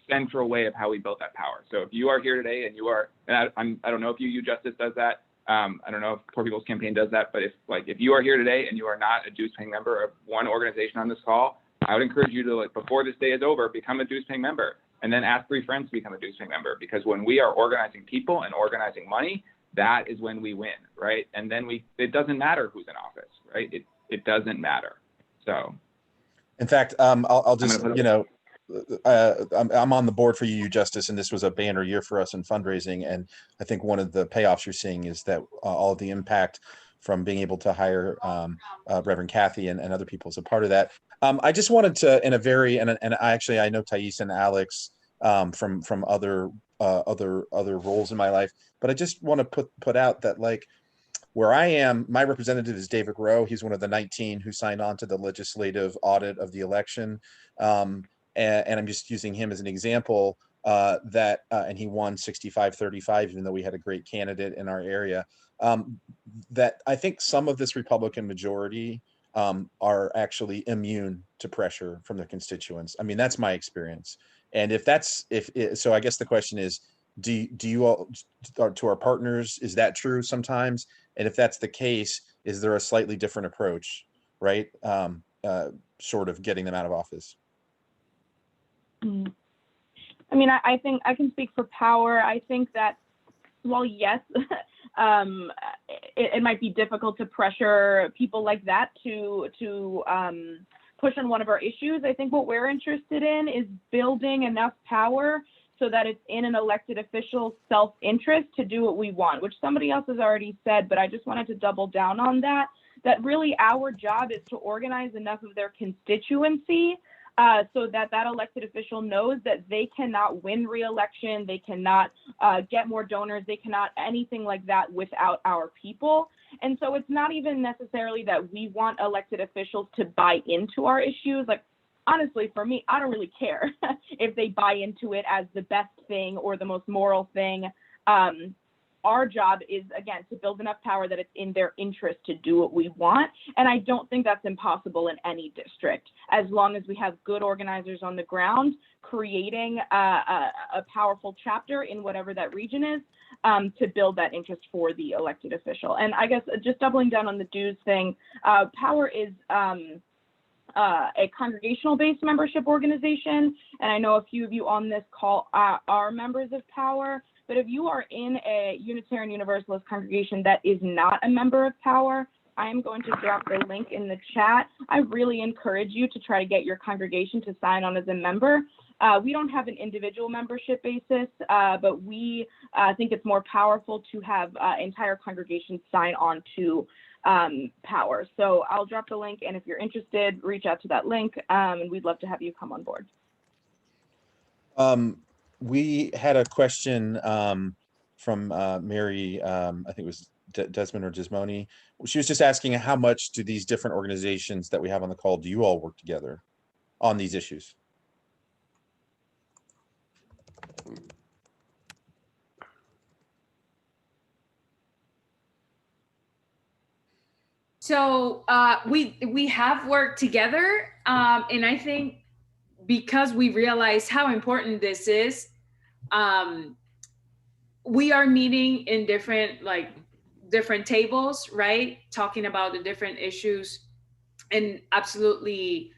central way of how we built that power. So if you are here today and you are, and I don't know if UU Justice does that. I don't know if Poor People's Campaign does that, but if you are here today and you are not a dues paying member of one organization on this call, I would encourage you to, like, before this day is over, become a dues paying member and then ask 3 friends to become a dues paying member, because when we are organizing people and organizing money, that is when we win, right? And then it doesn't matter who's in office, right? It doesn't matter. So. In fact, I'll just, I'm on the board for UU Justice, and this was a banner year for us in fundraising. And I think one of the payoffs you're seeing is that all of the impact from being able to hire Reverend Kathy and other people as a part of that. I just wanted to, in a very, and I know Thais and Alex from other roles in my life, but I just want to put out that, like, where I am, my representative is David Rowe. He's one of the 19 who signed on to the legislative audit of the election. And I'm just using him as an example and he won 65-35, even though we had a great candidate in our area. That I think some of this Republican majority are actually immune to pressure from their constituents. I mean, that's my experience. And so I guess the question is, do you all, to our partners, is that true sometimes? And if that's the case, is there a slightly different approach, right? Sort of getting them out of office. I mean, I think I can speak for Power. I think that, well, yes, it might be difficult to pressure people like that to push on one of our issues. I think what we're interested in is building enough power so that it's in an elected official's self-interest to do what we want, which somebody else has already said, but I just wanted to double down on that really our job is to organize enough of their constituency so that elected official knows that they cannot win re-election, they cannot get more donors, they cannot anything like that without our people. And so it's not even necessarily that we want elected officials to buy into our issues. Like, honestly, for me, I don't really care if they buy into it as the best thing or the most moral thing. Our job is, again, to build enough power that it's in their interest to do what we want. And I don't think that's impossible in any district, as long as we have good organizers on the ground creating a powerful chapter in whatever that region is to build that interest for the elected official. And I guess just doubling down on the dues thing, Power is a congregational-based membership organization, and I know a few of you on this call are members of Power, but if you are in a Unitarian Universalist congregation that is not a member of Power, I am going to drop the link in the chat. I really encourage you to try to get your congregation to sign on as a member. We don't have an individual membership basis, but we think it's more powerful to have entire congregations sign on to Power. So I'll drop the link, and if you're interested, reach out to that link, and we'd love to have you come on board. We had a question from Mary, I think it was Desmond or Desmoni. She was just asking, how much do these different organizations that we have on the call, do you all work together on these issues? So we have worked together, and I think because we realize how important this is, we are meeting in different tables, right? Talking about the different issues and absolutely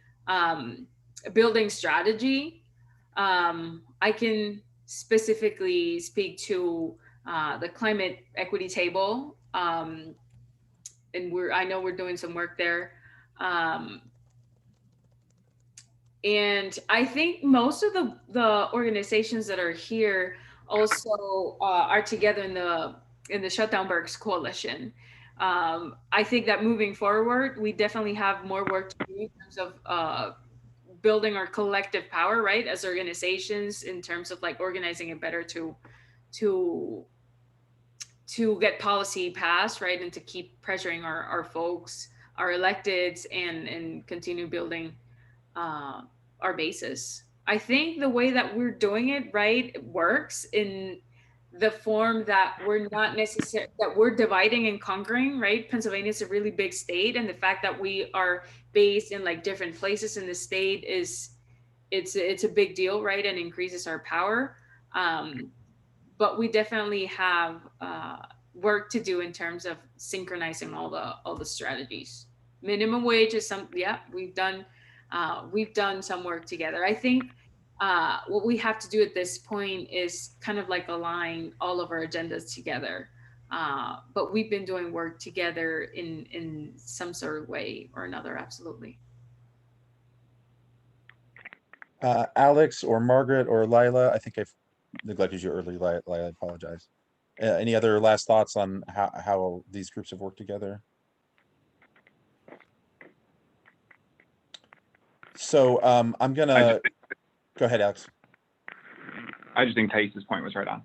building strategy. I can specifically speak to the climate equity table, and I know we're doing some work there. And I think most of the organizations that are here also are together in the Shutdownburgs Coalition. I think that moving forward, we definitely have more work to do in terms of building our collective power, right, as organizations, in terms of like organizing it better to get policy passed, right, and to keep pressuring our folks, our electeds, and continue building our basis. I think the way that we're doing it, right, works in the form that we're not necessarily, that we're dividing and conquering, right? Pennsylvania is a really big state, and the fact that we are based in like different places in the state it's a big deal, right, and increases our power. But we definitely have work to do in terms of synchronizing all the strategies. Minimum wage is we've done some work together. I think what we have to do at this point is kind of like align all of our agendas together. But we've been doing work together in some sort of way or another, absolutely. Alex or Margaret or Lila, I think I've neglected you early, Lila, I apologize. Any other last thoughts on how these groups have worked together? So I'm gonna go ahead, Alex. I just think Thais's point was right on.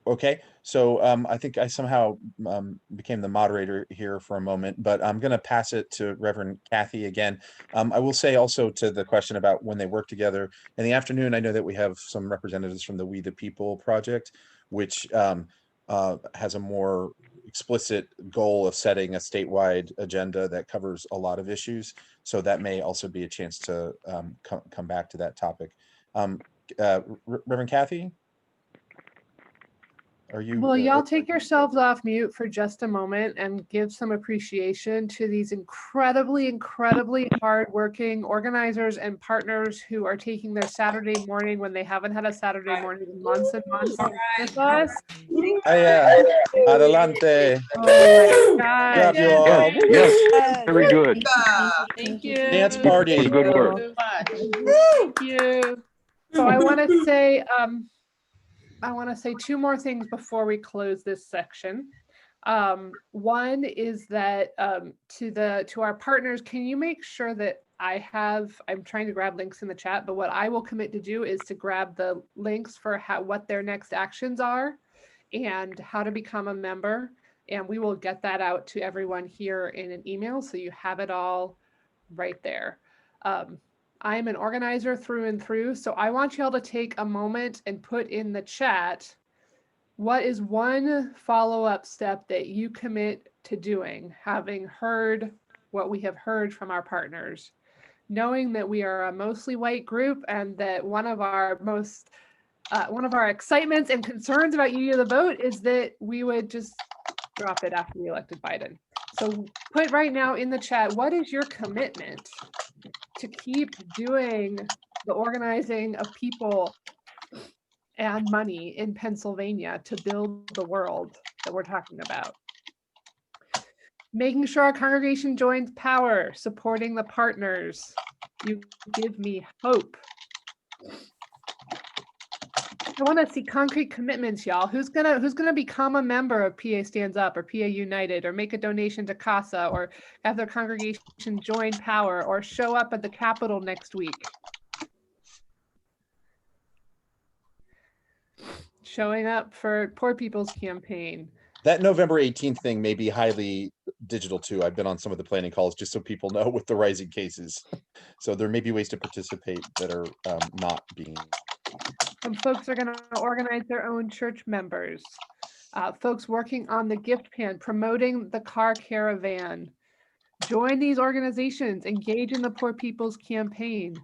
Okay, so I think I somehow became the moderator here for a moment, but I'm going to pass it to Reverend Kathy again. I will say also to the question about when they work together in the afternoon, I know that we have some representatives from the We the People project, which has a more explicit goal of setting a statewide agenda that covers a lot of issues. So that may also be a chance to come back to that topic. Reverend Kathy? Are you, Will y'all take yourselves off mute for just a moment and give some appreciation to these incredibly, incredibly hardworking organizers and partners who are taking their Saturday morning when they haven't had a Saturday morning in months and months with us? Adelante. Oh my God. Grab you all. Yes, very good. Thank you. Dance party. Good work. Thank you. So I want to say two more things before we close this section. One is that to our partners, can you make sure that I'm trying to grab links in the chat, but what I will commit to do is to grab the links for what their next actions are and how to become a member. And we will get that out to everyone here in an email, so you have it all right there. I am an organizer through and through, so I want y'all to take a moment and put in the chat, what is one follow-up step that you commit to doing, having heard what we have heard from our partners, knowing that we are a mostly white group and that one of our excitements and concerns about UU the vote is that we would just drop it after we elected Biden. So put right now in the chat, what is your commitment to keep doing the organizing of people and money in Pennsylvania to build the world that we're talking about? Making sure our congregation joins power, supporting the partners. You give me hope. I want to see concrete commitments, y'all. Who's gonna become a member of PA Stands Up or PA United, or make a donation to CASA, or have their congregation join power, or show up at the Capitol next week? Showing up for Poor People's Campaign. That November 18th thing may be highly digital too. I've been on some of the planning calls just so people know with the rising cases. So there may be ways to participate that are not being. Some folks are going to organize their own church members. folks working on the gift pan, promoting the car caravan. Join these organizations, engage in the Poor People's Campaign.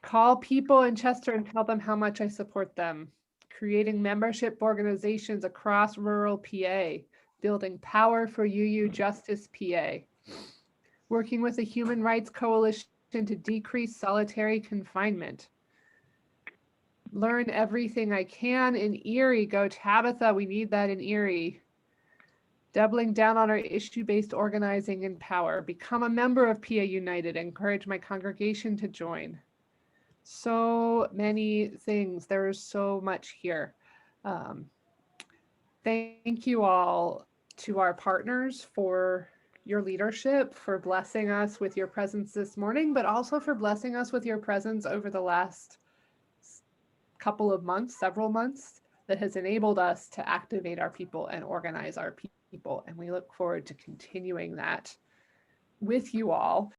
Call people in Chester and tell them how much I support them. Creating membership organizations across rural PA, building power for UUJusticePA. Working with the Human Rights Coalition to decrease solitary confinement. Learn everything I can in Erie. Go Tabitha, we need that in Erie. Doubling down on our issue-based organizing and power. Become a member of PA United. Encourage my congregation to join. So many things. There is so much here. Thank you all to our partners for your leadership, for blessing us with your presence this morning, but also for blessing us with your presence over the last couple of months, several months, that has enabled us to activate our people and organize our people. And we look forward to continuing that with you all.